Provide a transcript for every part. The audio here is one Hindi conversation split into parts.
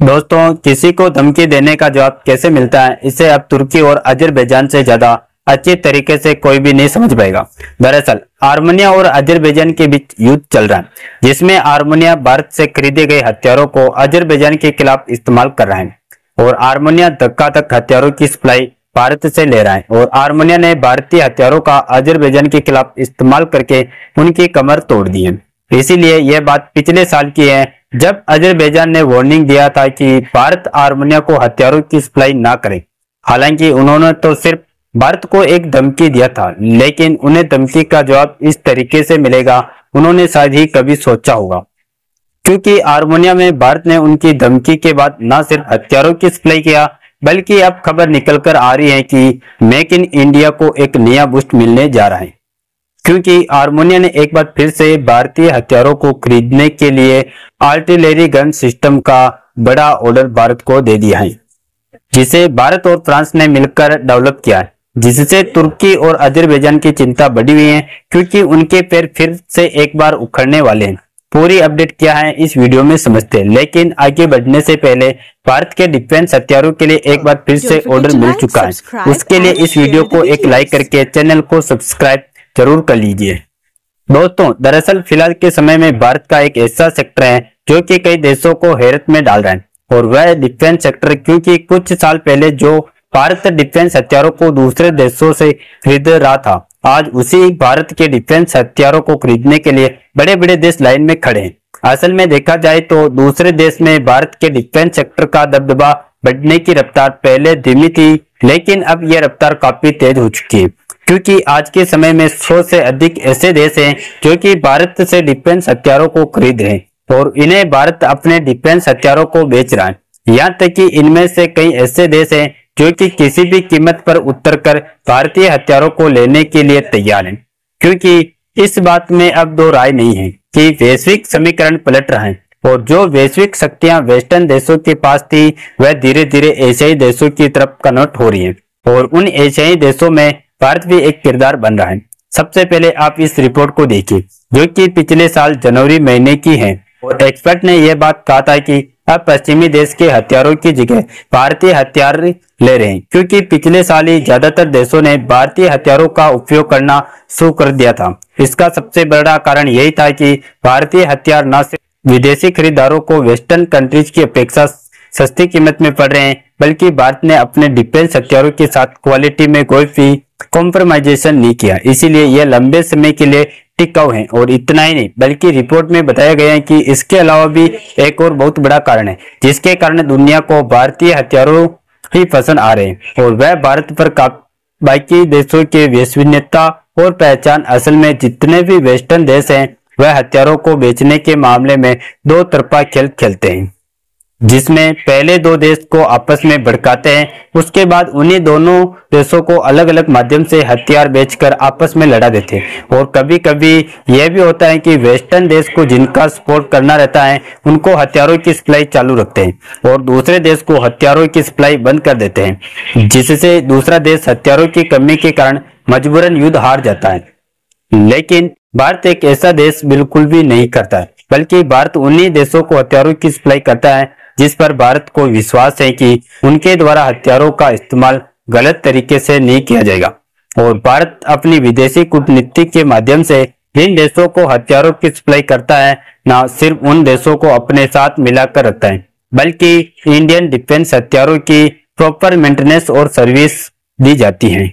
दोस्तों, किसी को धमकी देने का जवाब कैसे मिलता है, इसे अब तुर्की और अजरबैजान से ज्यादा अच्छे तरीके से कोई भी नहीं समझ पाएगा। दरअसल आर्मेनिया और अजरबैजान के बीच युद्ध चल रहा है, जिसमें आर्मेनिया भारत से खरीदे गए हथियारों को अजरबैजान के खिलाफ इस्तेमाल कर रहा है और आर्मेनिया धक्का-धक हथियारों की सप्लाई भारत से ले रहा है और आर्मेनिया ने भारतीय हथियारों का अजरबैजान के खिलाफ इस्तेमाल करके उनकी कमर तोड़ दी है। इसीलिए यह बात पिछले साल की है, जब अजरबैजान ने वार्निंग दिया था कि भारत आर्मेनिया को हथियारों की सप्लाई ना करे। हालांकि उन्होंने तो सिर्फ भारत को एक धमकी दिया था, लेकिन उन्हें धमकी का जवाब इस तरीके से मिलेगा उन्होंने शायद ही कभी सोचा होगा, क्योंकि आर्मेनिया में भारत ने उनकी धमकी के बाद न सिर्फ हथियारों की सप्लाई किया, बल्कि अब खबर निकलकर आ रही है कि मेक इन इंडिया को एक नया बूस्ट मिलने जा रहा है, क्योंकि आर्मेनिया ने एक बार फिर से भारतीय हथियारों को खरीदने के लिए आर्टिलरी गन सिस्टम का बड़ा ऑर्डर भारत को दे दिया है, जिसे भारत और फ्रांस ने मिलकर डेवलप किया है, जिससे तुर्की और अजरबैजान की चिंता बढ़ी हुई है, क्योंकि उनके पैर फिर से एक बार उखड़ने वाले हैं। पूरी अपडेट क्या है इस वीडियो में समझते हैं, लेकिन आगे बढ़ने से पहले भारत के डिफेंस हथियारों के लिए एक बार फिर से ऑर्डर मिल चुका है। उसके लिए इस वीडियो को एक लाइक करके चैनल को सब्सक्राइब जरूर कर लीजिए। दोस्तों, दरअसल फिलहाल के समय में भारत का एक ऐसा सेक्टर है जो कि कई देशों को हैरत में डाल रहा है, और वह डिफेंस सेक्टर, क्योंकि कुछ साल पहले जो भारत डिफेंस हथियारों को दूसरे देशों से खरीद रहा था, आज उसी भारत के डिफेंस हथियारों को खरीदने के लिए बड़े बड़े देश लाइन में खड़े हैं। असल में देखा जाए तो दूसरे देश में भारत के डिफेंस सेक्टर का दबदबा बढ़ने की रफ्तार पहले धीमी थी, लेकिन अब यह रफ्तार काफी तेज हो चुकी है, क्योंकि आज के समय में 100 से अधिक ऐसे देश हैं जो कि भारत से डिफेंस हथियारों को खरीद रहे हैं और इन्हें भारत अपने डिफेंस हथियारों को बेच रहा है। यहाँ तक कि इनमें से कई ऐसे देश हैं जो कि किसी भी कीमत पर उतरकर भारतीय हथियारों को लेने के लिए तैयार हैं, क्योंकि इस बात में अब दो राय नहीं है कि वैश्विक समीकरण पलट रहा है और जो वैश्विक शक्तियां वेस्टर्न देशों के पास थी, वह धीरे धीरे एशियाई देशों की तरफ कन्वर्ट हो रही है और उन एशियाई देशों में भारत भी एक किरदार बन रहा है। सबसे पहले आप इस रिपोर्ट को देखिए, जो कि पिछले साल जनवरी महीने की है, और एक्सपर्ट ने यह बात कहा था कि अब पश्चिमी देश के हथियारों की जगह भारतीय हथियार ले रहे हैं, क्योंकि पिछले साल ही ज्यादातर देशों ने भारतीय हथियारों का उपयोग करना शुरू कर दिया था। इसका सबसे बड़ा कारण यही था कि भारतीय हथियार न सिर्फ विदेशी खरीदारों को वेस्टर्न कंट्रीज की अपेक्षा सस्ती कीमत में पड़ रहे हैं, बल्कि भारत ने अपने डिफेंस हथियारों के साथ क्वालिटी में कोई भी कॉम्प्रोमाइजेशन नहीं किया, इसीलिए यह लंबे समय के लिए टिकाऊ है। और इतना ही नहीं, बल्कि रिपोर्ट में बताया गया है कि इसके अलावा भी एक और बहुत बड़ा कारण है जिसके कारण दुनिया को भारतीय हथियारों ही पसंद आ रहे हैं, और वह भारत पर बाकी देशों के विश्वसनीयता और पहचान। असल में जितने भी वेस्टर्न देश हैं, वह हथियारों को बेचने के मामले में दो तरफा खेल खेलते हैं, जिसमें पहले दो देश को आपस में भड़काते हैं, उसके बाद उन्हीं दोनों देशों को अलग अलग माध्यम से हथियार बेचकर आपस में लड़ा देते हैं। और कभी कभी यह भी होता है कि वेस्टर्न देश को जिनका सपोर्ट करना रहता है, उनको हथियारों की सप्लाई चालू रखते हैं और दूसरे देश को हथियारों की सप्लाई बंद कर देते हैं, जिससे दूसरा देश हथियारों की कमी के कारण मजबूरन युद्ध हार जाता है। लेकिन भारत एक ऐसा देश बिल्कुल भी नहीं करता है, बल्कि भारत उन्हीं देशों को हथियारों की सप्लाई करता है जिस पर भारत को विश्वास है कि उनके द्वारा हथियारों का इस्तेमाल गलत तरीके से नहीं किया जाएगा। और भारत अपनी विदेशी कूटनीति के माध्यम से इन देशों को हथियारों की सप्लाई करता है, न सिर्फ उन देशों को अपने साथ मिलाकर रखता है, बल्कि इंडियन डिफेंस हथियारों की प्रॉपर मेंटेनेंस और सर्विस दी जाती है।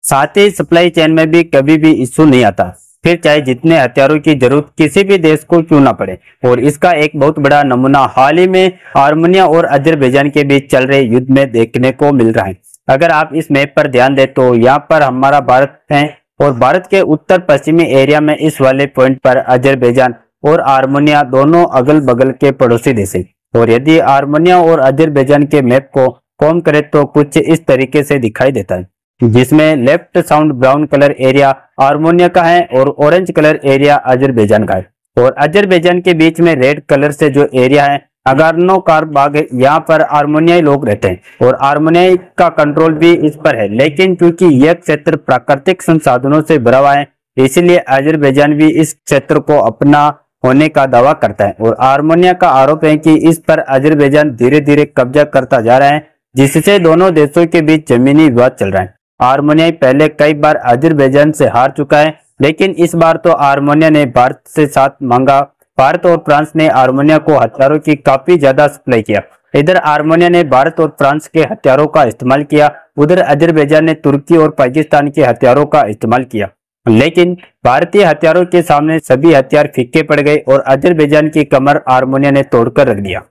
साथ ही सप्लाई चेन में भी कभी भी इश्यू नहीं आता, फिर चाहे जितने हथियारों की जरूरत किसी भी देश को क्यों ना पड़े। और इसका एक बहुत बड़ा नमूना हाल ही में आर्मेनिया और अजरबैजान के बीच चल रहे युद्ध में देखने को मिल रहा है। अगर आप इस मैप पर ध्यान दें तो यहाँ पर हमारा भारत है, और भारत के उत्तर पश्चिमी एरिया में इस वाले पॉइंट पर अजरबैजान और आर्मेनिया दोनों अगल बगल के पड़ोसी देश हैं। और यदि आर्मेनिया और अजरबैजान के मैप को कॉम करें तो कुछ इस तरीके से दिखाई देता है, जिसमें left sound brown colour area Armenia का है और ऑरेंज कलर एरिया अजरबैजान का है, और अजरबैजान के बीच में रेड कलर से जो एरिया है अगार्नो कारबाग है, यहाँ पर आर्मेनियाई लोग रहते हैं और आर्मेनिया का कंट्रोल भी इस पर है। लेकिन क्योंकि यह क्षेत्र प्राकृतिक संसाधनों से भरा हुआ है, इसीलिए अजरबैजान भी इस क्षेत्र को अपना होने का दावा करता है और आर्मेनिया का आरोप है कि इस पर अजरबैजान धीरे धीरे कब्जा करता जा रहा है, जिससे दोनों देशों के बीच जमीनी विवाद चल रहा है। आर्मेनिया पहले कई बार अजरबैजान से हार चुका है, लेकिन इस बार तो आर्मेनिया ने भारत से साथ मांगा। भारत और फ्रांस ने आर्मेनिया को हथियारों की काफी ज्यादा सप्लाई किया। इधर आर्मेनिया ने भारत और फ्रांस के हथियारों का इस्तेमाल किया, उधर अजरबैजान ने तुर्की और पाकिस्तान के हथियारों का इस्तेमाल किया। लेकिन भारतीय हथियारों के सामने सभी हथियार फीके पड़ गए और अजरबैजान की कमर आर्मेनिया ने तोड़कर रख दिया।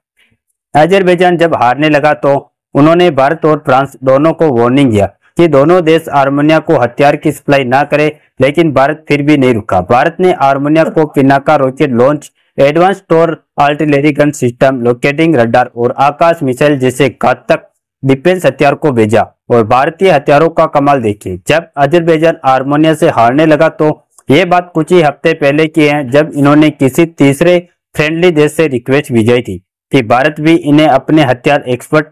अजरबैजान जब हारने लगा तो उन्होंने भारत और फ्रांस दोनों को वार्निंग दिया कि दोनों देश आर्मेनिया को हथियार की सप्लाई ना करे, लेकिन भारत फिर भी नहीं रुका। भारत ने आर्मेनिया को Pinaka rocket launch, advance towed artillery gun system, locating radar और आकाश मिसाइल जैसे घातक डिफेंस हथियार को भेजा। और भारतीय हथियारों का कमाल देखिए, जब अजरबैजान आर्मेनिया से हारने लगा तो ये बात कुछ ही हफ्ते पहले की है, जब इन्होंने किसी तीसरे फ्रेंडली देश से रिक्वेस्ट भेजी थी कि भारत भी इन्हें अपने हथियार एक्सपोर्ट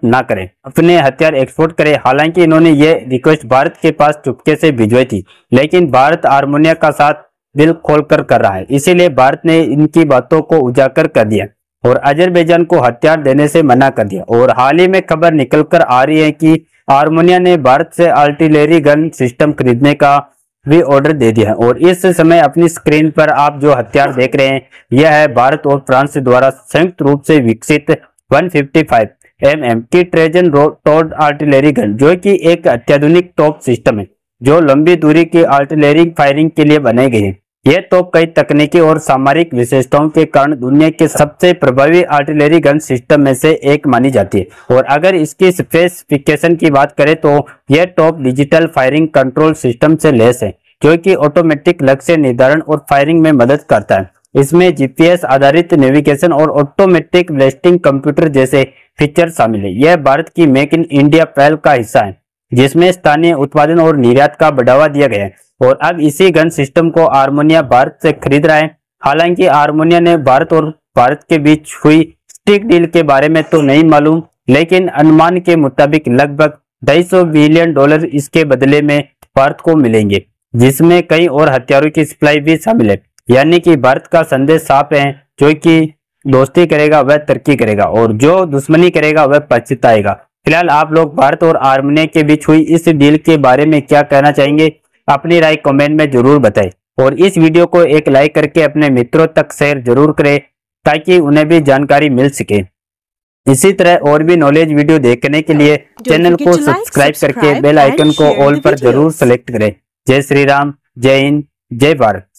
करे। हालांकि इन्होंने ये रिक्वेस्ट भारत के पास चुपके से भिजवाई थी, लेकिन भारत आर्मेनिया का साथ दिल खोलकर कर रहा है, इसीलिए भारत ने इनकी बातों को उजागर कर दिया और अजरबैजान को हथियार देने से मना कर दिया। और हाल ही में खबर निकलकर आ रही है कि आर्मेनिया ने भारत से आर्टिलरी गन सिस्टम खरीदने का भी ऑर्डर दे दिया है। और इस समय अपनी स्क्रीन पर आप जो हथियार देख रहे हैं, यह है भारत और फ्रांस द्वारा संयुक्त रूप से विकसित 155 mm की ट्रेजन टोर्ड आर्टिलरी गन, जो कि एक अत्याधुनिक टॉप सिस्टम है जो लंबी दूरी की आर्टिलरी फायरिंग के लिए बनाई गई है। यह तोप कई तकनीकी और सामरिक विशेषताओं के कारण दुनिया के सबसे प्रभावी आर्टिलरी गन सिस्टम में से एक मानी जाती है। और अगर इसकी स्पेसिफिकेशन की बात करें तो यह top digital firing control system से लैस है, जो कि ऑटोमेटिक लक्ष्य निर्धारण और फायरिंग में मदद करता है। इसमें जीपीएस आधारित नेविगेशन और ऑटोमेटिक ब्लास्टिंग कंप्यूटर जैसे फीचर शामिल है। यह भारत की मेक इन इंडिया पहल का हिस्सा है, जिसमें स्थानीय उत्पादन और निर्यात का बढ़ावा दिया गया है। और अब इसी गन सिस्टम को आर्मेनिया भारत से खरीद रहा है। हालांकि आर्मेनिया ने भारत के बीच हुई स्टिक डील के बारे में तो नहीं मालूम, लेकिन अनुमान के मुताबिक लगभग $250 बिलियन इसके बदले में भारत को मिलेंगे, जिसमें कई और हथियारों की सप्लाई भी शामिल है। यानी कि भारत का संदेश साफ है, जो कि दोस्ती करेगा वह तरक्की करेगा और जो दुश्मनी करेगा वह पछताएगा। फिलहाल आप लोग भारत और आर्मेनिया के बीच हुई इस डील के बारे में क्या कहना चाहेंगे? अपनी राय कमेंट में जरूर बताएं और इस वीडियो को एक लाइक करके अपने मित्रों तक शेयर जरूर करें, ताकि उन्हें भी जानकारी मिल सके। इसी तरह और भी नॉलेज वीडियो देखने के लिए चैनल को सब्सक्राइब करके बेल आइकन को ऑल पर जरूर सेलेक्ट करें। जय श्री राम, जय हिंद, जय भारत।